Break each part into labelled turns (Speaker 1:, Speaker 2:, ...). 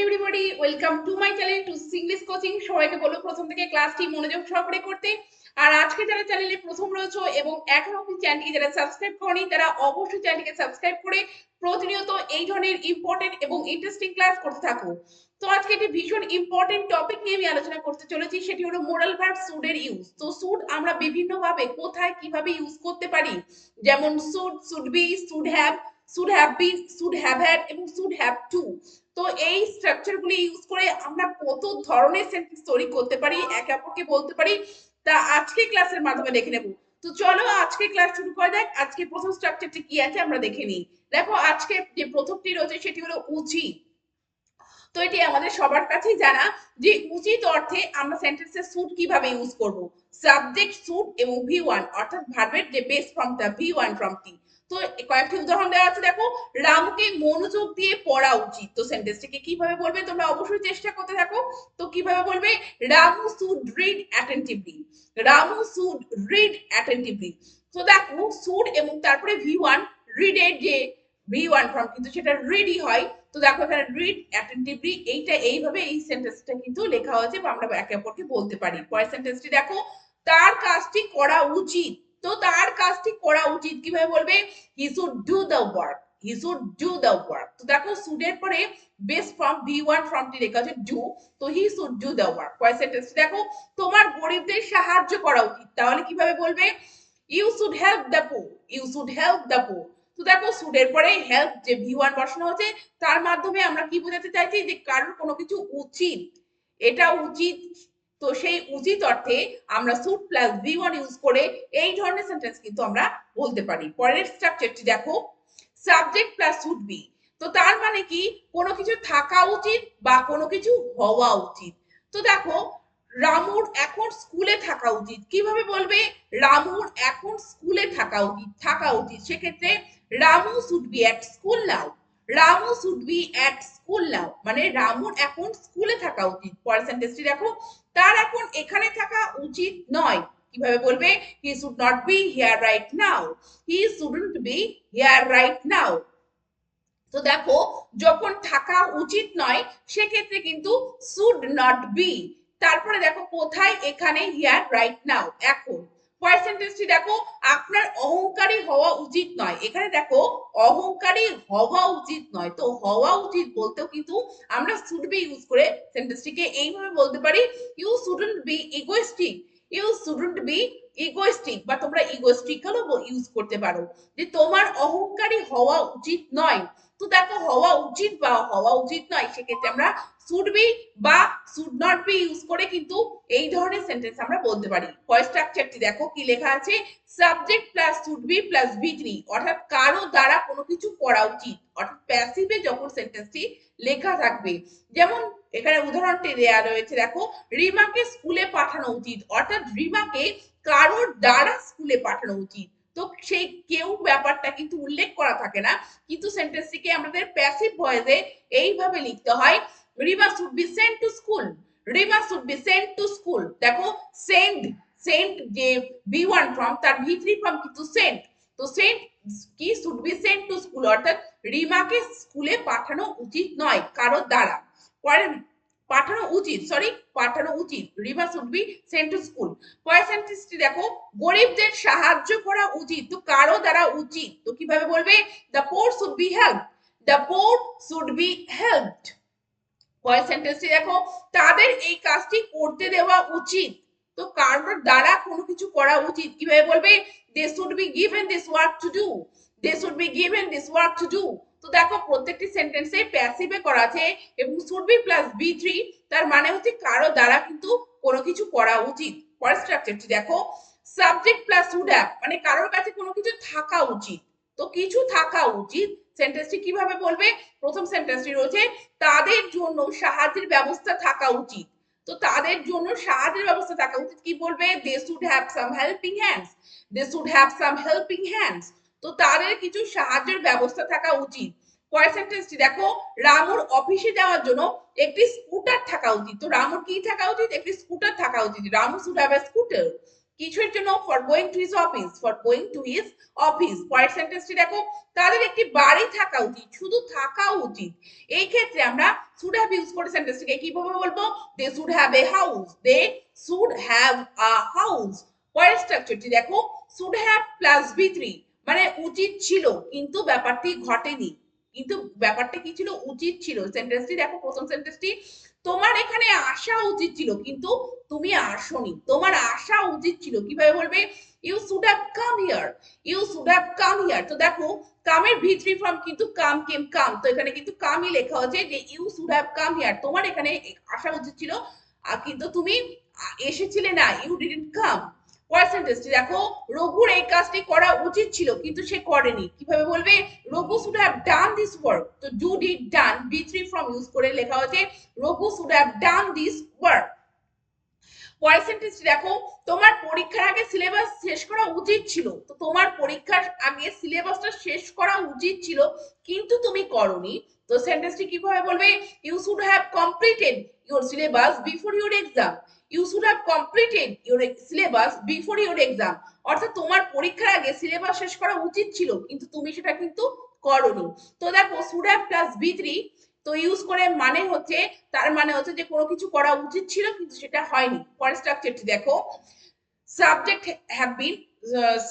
Speaker 1: Everybody, welcome to my channel to English coaching. সবাইকে বলবো প্রথম থেকে ক্লাসটি মনোযোগ সহকারে করতে। আর আজকে যারা চ্যানেলে প্রথম রয়েছে এবং এখনো অবধি চ্যানেলটিকে যারা সাবস্ক্রাইব করেনি তারা অবশ্যই চ্যানেলটিকে সাবস্ক্রাইব করে প্রতিনিয়ত এই ধরনের ইম্পর্টেন্ট এবং ইন্টারেস্টিং ক্লাস করতে থাকো। তো আজকে একটি ভীষণ ইম্পর্টেন্ট টপিক নিয়ে আমি আলোচনা করতে চলেছি, সেটি হলো মোরাল ভার্ব শুড এর ইউজ। তো শুড আমরা বিভিন্ন ভাবে কোথায় কিভাবে ইউজ করতে পারি, যেমন should, should be, should have, should have bin, should have had এবং শুড হ্যাভ টু। তো এই স্ট্রাকচারগুলি ইউজ করে আমরা কত ধরনের সেন্টেন্স তৈরি করতে পারি, একে অপরকে বলতে পারি, তা আজকে ক্লাসের মাধ্যমে দেখে নেব। তো চলো আজকে ক্লাস শুরু করা যাক। আজকে প্রথম স্ট্রাকচারটি কি আছে আমরা দেখে নিই। দেখো আজকে যে প্রথমটি রয়েছে সেটি হলো উচিত। তো এটি আমাদের সবার কাছেই জানা যে উচিত অর্থে আমরা সেন্টেন্সে শুড কিভাবে ইউজ করব। সাবজেক্ট শুড এবং ভি ওয়ান অর্থাৎ ভার্বের যে বেস ফর্মটা ভি ওয়ান ফর্মটি। তো কয়েকটি উদাহরণ দেওয়া আছে। দেখো, রামকে মনোযোগ দিয়ে পড়া উচিত। তো সেন্টেন্সটিকে কিভাবে বলবে তোমরা অবশ্যই চেষ্টা করতে থাকো। তো কিভাবে বলবে, Ramu should read attentively, Ramu should read attentively. তো দেখো শুড এবং তারপরে ভি ওয়ান, রিড এর যে ভি ওয়ান ফর্ম কিন্তু সেটা রিডই হয়। তো দেখো এখানে রিড অ্যাটেন্টিভলি, এইটা এইভাবে এই সেন্টেন্সটা কিন্তু লেখা হয়েছে বা আমরা একে অপরকে বলতে পারি। পরের সেন্টেন্সটি দেখো, তার কাজটি করা উচিত। তো তার কাজটি করা উচিত কিভাবে বলবে, he should do the work, he should do the work. তো দেখো শুড এর পরে বেস ফর্ম ভি ওয়ান ফর্মটি লেখা আছে ডু, তো he should do the work. পরের সেন্টেন্সটি দেখো, তোমার গরিবদের সাহায্য করা উচিত। তাহলে কিভাবে বলবে, you should help the poor, you should help the poor. তো দেখো শুডের পরে হেল্প যে ভি ওয়ান বসানো হচ্ছে, তার মাধ্যমে আমরা কি বোঝাতে চাইছি যে কারোর কোনো কিছু উচিত, এটা উচিত। তো সেই উচিত অর্থে আমরা should plus V one use করে এই ধরনের সেন্টেন্স কিন্তু আমরা বলতে পারি। পরের স্ট্রাকচারটি দেখো, সাবজেক্ট প্লাস শুড বি। তো তার মানে কি, কোনো কিছু থাকা উচিত বা কোনো কিছু হওয়া উচিত। তো দেখো, রামুর এখন স্কুলে থাকা উচিত। কিভাবে বলবে, রামুর এখন স্কুলে থাকা উচিত, থাকা উচিত। সেক্ষেত্রে Ramu should be at school now, Ramu should be at school now, মানে রামুর এখন স্কুলে থাকা উচিত। পরের সেন্টেন্সটি দেখো, তার এখন এখানে থাকা উচিত নয়। কিভাবে বলবে, he should not be here right now, he shouldn't B here right now. তো দেখো, যখন থাকা উচিত নয় সেক্ষেত্রে কিন্তু শুড নট বি। তারপরে দেখো কোথায়, এখানে, হিয়ার রাইট নাও, এখন। পরের সেন্টেন্সটি দেখো, আপনার অহংকারী হওয়া উচিত নয়। এখানে দেখো অহংকারী হওয়া উচিত নয়, তো হওয়া উচিত বলতেও কিন্তু আমরা শুড বি ইউজ করে সেন্টেন্সটিকে এইভাবে বলতে পারি, you shouldn't be egoistic, you shouldn't be egoistic, বা তোমরা ইগোইস্টিক্যালও ইউজ করতে পারো, যে তোমার অহংকারী হওয়া উচিত নয়। তো দেখো হওয়া উচিত বা হওয়া উচিত নয়, সেক্ষেত্রে আমরা শুড বি বা শুড নট বি ইউজ করে কিন্তু এই ধরনের সেন্টেন্স আমরা বলতে পারি। পরের স্ট্রাকচারটি দেখো কি লেখা আছে, subject plus should be plus V three, অর্থাৎ কারো দ্বারা কোনো কিছু করা উচিত, অর্থাৎ প্যাসিভে যখন সেন্টেন্সটি লেখা থাকবে। যেমন এখানে উদাহরণটি দেয়া রয়েছে, দেখো, রিমাকে স্কুলে পাঠানো উচিত, অর্থাৎ রিমাকে কারোর দ্বারা স্কুলে পাঠানো উচিত। তো সেই কেউ ব্যাপারটা কিন্তু উল্লেখ করা থাকে না, কিন্তু সেন্টেন্সটিকে আমাদের প্যাসিভ ভয়েসে এইভাবে লিখতে হয়, Rima should be sent to school, Rima should be sent to school. দেখো সেন্ট, সেন্ট যে বি ওয়ান ফর্ম তার ভি থ্রি ফর্ম কিন্তু সেন্ট। তো সেন্ট কি, should be sent to school, অর্থাৎ রিমাকে স্কুলে পাঠানো উচিত নয় কারোর দ্বারা। পরের পাঠানো উচিত, সরি পাঠানো উচিত, Rima should be sent to school. পরের সেন্টেন্সটি দেখো, গরিবদের সাহায্য করা উচিত। তো কারো দ্বারা উচিত, তো কিভাবে বলবে, the poor should be helped, the poor should be helped. পরের সেন্টেন্সটি দেখো, তাদের এই কাজটি করতে দেওয়া উচিত। তো কারোর দ্বারা কোনো কিছু করা উচিত, কিভাবে বলবে, they should be given this work to do, they should be given this work to do. তো দেখো প্রত্যেকটি সেন্টেন্সে প্যাসিভে করা আছে এবং should be plus V three, তার মানে হচ্ছে কারো দ্বারা কিন্তু কোনো কিছু করা উচিত। পরের স্ট্রাকচারটি দেখো, সাবজেক্ট প্লাস শুড হ্যাভ, মানে কারোর কাছে কোনো কিছু থাকা উচিত। তো কিছু থাকা উচিত, সেন্টেন্সটি কিভাবে বলবে, প্রথম সেন্টেন্সটি রয়েছে, তাদের জন্য সাহায্যের ব্যবস্থা থাকা উচিত। তো তাদের জন্য সাহায্যের ব্যবস্থা থাকা উচিত, কি বলবে, they should have some helping hands, they should have some helping hands. তো তাদের কিছু সাহায্যের ব্যবস্থা থাকা উচিত। পরের সেন্টেন্সটি দেখো, রামুর অফিসে যাওয়ার জন্য একটি স্কুটার থাকা উচিত। তো রামুর কি থাকা উচিত, একটি স্কুটার থাকা উচিত, Ramu should have A scooter. কিছুর জন্য for going to his office, for going to his office. পরের সেন্টেন্সটি দেখো, তাদের একটি বাড়ি থাকা উচিত, শুধু থাকা উচিত। এই ক্ষেত্রে আমরা শুড হ্যাভ ইউজ করে সেন্টেন্সটিকে কিভাবে বলবো? They should have a house, they should have a house. পরের স্ট্রাকচারটি দেখো, should have plus V three, মানে উচিত ছিল কিন্তু ব্যাপারটি ঘটেনি। কিন্তু ব্যাপারটা কি ছিল? উচিত ছিল। সেন্টেন্সটি দেখো, প্রথম সেন্টেন্সটি, তোমার এখানে আসা উচিত ছিল কিন্তু তুমি আসোনি। তোমার আসা উচিত ছিল, কিভাবে বলবে? You should have come here, you should have come here. তো দেখো কামের ভি3 ফর্ম কিন্তু কাম, কেম, কাম। তো এখানে কিন্তু কামই লেখা হচ্ছে যে you should have come here, তোমার এখানে আসা উচিত ছিল কিন্তু তুমি এসেছিলে না, ইউ ডিডন্ট কাম। পরের সেন্টেন্সটি দেখো, রঘুর এই কাজটি করা উচিত ছিল কিন্তু সে করেনি। কিভাবে বলবে? Raghu should have done this work. তো ডু, ডিড, ডান ভি3 ফর্ম ইউজ করে লেখা হচ্ছে Raghu should have done this work. পরের সেন্টেন্সটি দেখো, তোমার পরীক্ষার আগে সিলেবাস শেষ করা উচিত ছিল। তো তোমার পরীক্ষার আগে সিলেবাসটা শেষ করা উচিত ছিল কিন্তু তুমি করনি। তো সেন্টেন্সটি কিভাবে বলবে? You should have completed your syllabus before your exam, you should have completed your syllabus before your exam. অর্থাৎ তোমার পরীক্ষার আগে সিলেবাস শেষ করা উচিত ছিল কিন্তু তুমি সেটা কিন্তু করনি। তো দেখো শুড হ্যাভ প্লাস বি3 তো ইউজ করে মানে হচ্ছে, তার মানে হচ্ছে যে কোনো কিছু করা উচিত ছিল কিন্তু সেটা হয়নি। পরের স্ট্রাকচারটি দেখো, subject have been,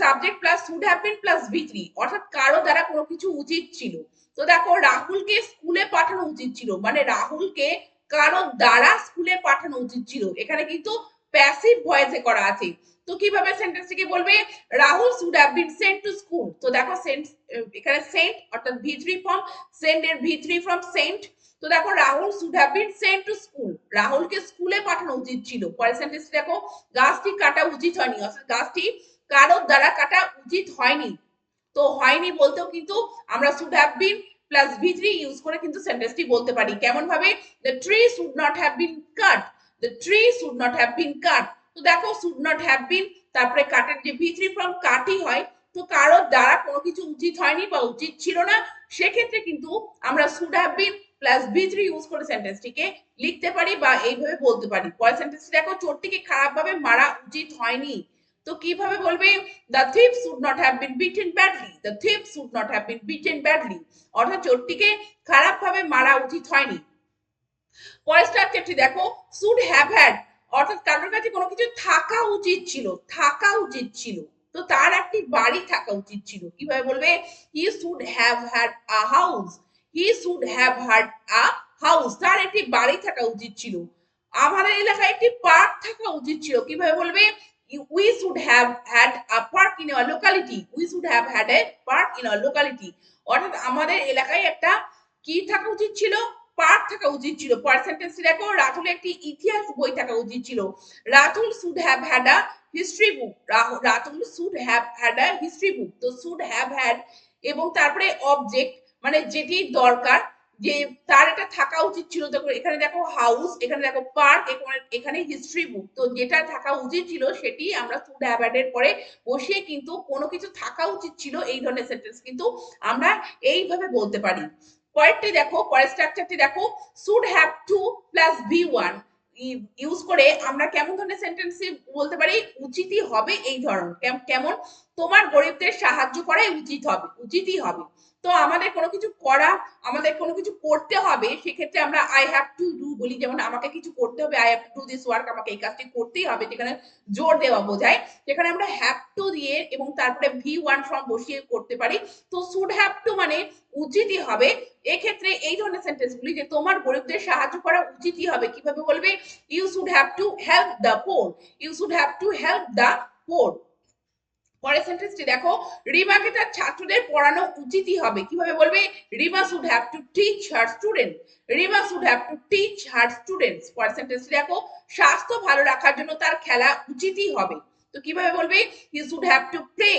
Speaker 1: subject plus should have been plus ভি3, অর্থাৎ কারো দ্বারা কোনো কিছু উচিত ছিল। তো দেখো রাহুলকে স্কুলে পাঠানো উচিত ছিল, মানে রাহুলকে কারো দ্বারা স্কুলে পাঠানো উচিত ছিল। এখানে কিন্তু প্যাসিভ ভয়েসে করা আছে। তো কিভাবে সেন্টেন্সটিকে বলবে? Rahul should have been sent to school. তো দেখো সেন্ট, এখানে সেন্ট অর্থাৎ ভি3 ফর্ম, সেন্ট এর ভি3 ফর্ম সেন্ট। তো দেখো Rahul should have been sent to school, রাহুলকে স্কুলে পাঠানো উচিত ছিল। পরের সেন্টেন্স দেখো, গাছটি কাটা উচিত হয়নি, অর্থাৎ গাছটি কারোর দ্বারা কাটা উচিত হয়নি। তো হয়নি বলতেও কিন্তু আমরা শুড হ্যাভ বিন প্লাস ভি3 ইউজ করে কিন্তু সেন্টেন্সটি বলতে পারি। কেমন ভাবে? The tree should not have been cut, the tree should not have been cut. তো দেখো শুড নট হ্যাভ বিন, তারপরে কাটের যে ভি3 ফর্ম কাটই হয়। তো কারোর দ্বারা কোনো কিছু উচিত হয়নি বা উচিত ছিল না, সেক্ষেত্রে কিন্তু আমরা শুড হ্যাভ বিন প্লাস ভি3 ইউজ করে সেন্টেন্সটিকে লিখতে পারি বা এইভাবে বলতে পারি। পরের সেন্টেন্সটি দেখো, চোরটিকে খারাপ ভাবে মারা উচিত হয়নি। তো কিভাবে বলবে? the thief should not have been beaten badly, the thief should not have been beaten badly, অর্থাৎ চোরটিকে খারাপ ভাবে মারা উচিত হয়নি। পরের স্ট্রাকচারটি দেখো, শুড হ্যাভ হ্যাড, অর্থাৎ কারোর কাছে কোনো কিছু থাকা উচিত ছিল, থাকা উচিত ছিল। তো তার একটি বাড়ি থাকা উচিত ছিল। কিভাবে বলবে? He should have had a house, he should have had a house, তার একটি বাড়ি থাকা উচিত ছিল। আমাদের এলাকায় একটি পার্ক থাকা উচিত ছিল। কিভাবে বলবে? we should have had a park in our locality, we should have had a park in our locality, অর্থাৎ আমাদের এলাকায় একটা কি থাকা উচিত ছিল? পার্ক থাকা উচিত ছিল। পার্সেন্টেজ দেখো, রাতুল একটি ইতিহাস বই থাকা উচিত ছিল, Ratul should have had a history book, Ratul should have had a history বুক। তো শুড হ্যাভ হ্যাড এবং তারপরে অবজেক্ট, মানে যেটি দরকার, যে তার এটা থাকা উচিত ছিল। দেখো এখানে দেখো হাউস, এখানে দেখো পার্ক, এখানে হিস্ট্রি বুক। তো যেটা থাকা উচিত ছিল সেটি আমরা শুড হ্যাভ হ্যাড এর পরে বসিয়ে কিন্তু কোনো কিছু থাকা উচিত ছিল এই ধরনের সেন্টেন্স কিন্তু আমরা এইভাবে বলতে পারি। পরেরটি দেখো, পরের স্ট্রাকচারটি দেখো, should have two plus V1 use করে আমরা কেমন ধরনের সেন্টেন্স বলতে পারি? উচিতই হবে এই ধরন। কেমন? তোমার গরিবদের সাহায্য করাই উচিত হবে, উচিতই হবে। তো আমাদের কোনো কিছু করা, আমাদের কোনো কিছু করতে হবে, সেক্ষেত্রে আমরা আই হ্যাভ টু ডু বলি। যেমন আমাকে কিছু করতে হবে, I have to do this work, আমাকে এই কাজটি করতেই হবে, যেখানে জোর দেওয়া বোঝায়, সেখানে আমরা হ্যাভ টু দিয়ে এবং তারপরে ভি1 ফর্ম বসিয়ে করতে পারি। তো শুড হ্যাভ টু মানে উচিতই হবে। এক্ষেত্রে এই ধরনের সেন্টেন্স গুলি, যে তোমার গরিবদের সাহায্য করা উচিতই হবে, কিভাবে বলবে? You should have to help the poor, you should have to help the poor. পরের সেন্টেন্সটি দেখো, রিমাকে তার ছাত্রদের পড়ানো উচিতই হবে। কিভাবে বলবে? Rima should have to teach her student, Rima should have to teach her students. পরের সেন্টেন্সটি দেখো, স্বাস্থ্য ভালো রাখার জন্য তার খেলা উচিতই হবে। তো কিভাবে বলবে? He should have to play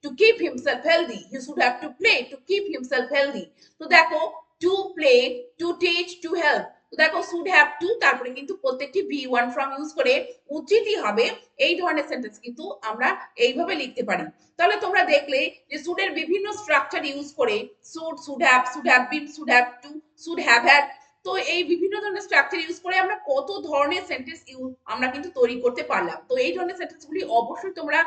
Speaker 1: to keep himself healthy, he should have to play to keep himself healthy. তো দেখো to play, to teach, to help. দেখো শুড হ্যাভ টু, তারপরে কিন্তু প্রত্যেকটি ভি1 ফর্ম ইউজ করে উচিতই হবে এই ধরনের সেন্টেন্স কিন্তু আমরা এইভাবে লিখতে পারি। তাহলে তোমরা দেখলে যে শুড এর বিভিন্ন স্ট্রাকচার ইউজ করে should, should have bin, should have two, should have had. তো এই বিভিন্ন ধরনের স্ট্রাকচার ইউজ করে আমরা কত ধরনের সেন্টেন্স আমরা কিন্তু তৈরি করতে পারলাম। তো এই ধরনের সেন্টেন্সগুলি অবশ্যই তোমরা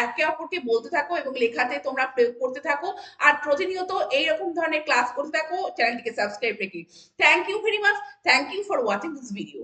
Speaker 1: একে অপরকে বলতে থাকো এবং লেখাতে তোমরা প্রয়োগ করতে থাকো, আর প্রতিনিয়ত এইরকম ধরনের ক্লাস করতে থাকো চ্যানেলটিকে সাবস্ক্রাইব রেখে। Thank you very much, thank you for watching this video.